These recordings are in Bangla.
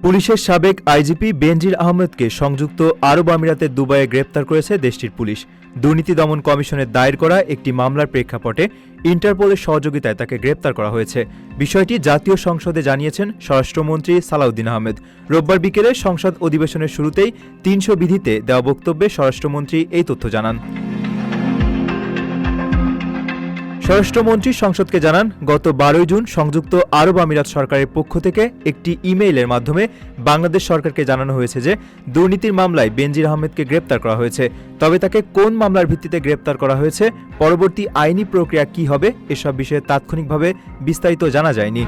পুলিশের সাবেক আইজিপি বেনজির আহমেদকে সংযুক্ত আরব আমিরাতের দুবাইয়ে গ্রেপ্তার করেছে দেশটির পুলিশ। দুর্নীতি দমন কমিশনের দায়ের করা একটি মামলার প্রেক্ষাপটে ইন্টারপোলের সহযোগিতায় তাকে গ্রেপ্তার করা হয়েছে। বিষয়টি জাতীয় সংসদে জানিয়েছেন স্বরাষ্ট্রমন্ত্রী সালাউদ্দিন আহমেদ। রোববার বিকেলে সংসদ অধিবেশনের শুরুতেই ৩০০ বিধিতে দেওয়া বক্তব্যে স্বরাষ্ট্রমন্ত্রী এই তথ্য জানান। স্বরাষ্ট্রমন্ত্রী সংসদকে জানান, গত ১২ জুন সংযুক্ত আরব আমিরাত সরকারের পক্ষ থেকে একটি ইমেইলের মাধ্যমে বাংলাদেশ সরকারকে জানানো হয়েছে যে দুর্নীতির মামলায় বেনজির আহমেদকে গ্রেপ্তার করা হয়েছে। তবে তাকে কোন মামলার ভিত্তিতে গ্রেপ্তার করা হয়েছে, পরবর্তী আইনি প্রক্রিয়া কী হবে, এসব বিষয়ে তাৎক্ষণিকভাবে বিস্তারিত জানা যায়নি।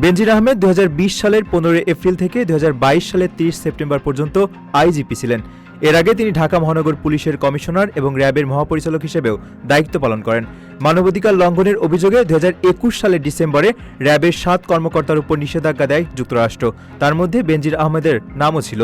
বেনজির আহমেদ ২০২০ সালের ১৫ এপ্রিল থেকে ২০২২ সালের ৩০ সেপ্টেম্বর পর্যন্ত আইজিপি ছিলেন। এর আগে তিনি ঢাকা মহানগর পুলিশের কমিশনার এবং র্যাবের মহাপরিচালক হিসেবেও দায়িত্ব পালন করেন। মানবাধিকার লঙ্ঘনের অভিযোগে ২০২১ সালের ডিসেম্বরে র্যাবের ৭ কর্মকর্তার উপর নিষেধাজ্ঞা দেয় যুক্তরাষ্ট্র। তার মধ্যে বেনজির আহমেদের নামও ছিল।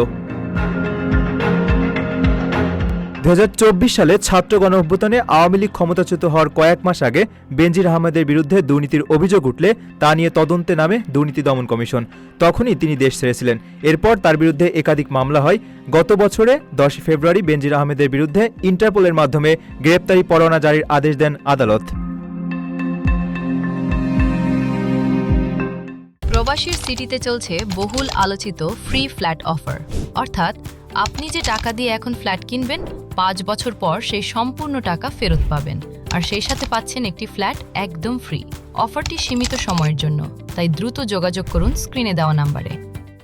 ২০২৪ সালে ছাত্র গণঅভ্যুত্থানে আওয়ামী লীগ ক্ষমতাচ্যুত হওয়ার কয়েক মাস আগে বেনজির আহমেদের বিরুদ্ধে দুর্নীতির অভিযোগ উঠলে তা নিয়ে তদন্তে নামে দুর্নীতি দমন কমিশন। তখনই তিনি দেশ ছেড়েছিলেন। এরপর তার বিরুদ্ধে একাধিক মামলা হয়। গত বছরে ১০ ফেব্রুয়ারি বেনজির আহমেদের বিরুদ্ধে ইন্টারপোলের মাধ্যমে গ্রেপ্তারি পরোয়ানা জারির আদেশ দেন আদালত। প্রবাসীর সিটিতে চলছে বহুল আলোচিত ফ্রি ফ্ল্যাট অফার, অর্থাৎ আপনি যে টাকা দিয়ে এখন ফ্ল্যাট কিনবেন, ৫ বছর পর সেই সম্পূর্ণ টাকা ফেরত পাবেন, আর সেই সাথে পাচ্ছেন একটি ফ্ল্যাট একদম ফ্রি। অফারটি সীমিত সময়ের জন্য, তাই দ্রুত যোগাযোগ করুন স্ক্রিনে দেওয়া নাম্বারে।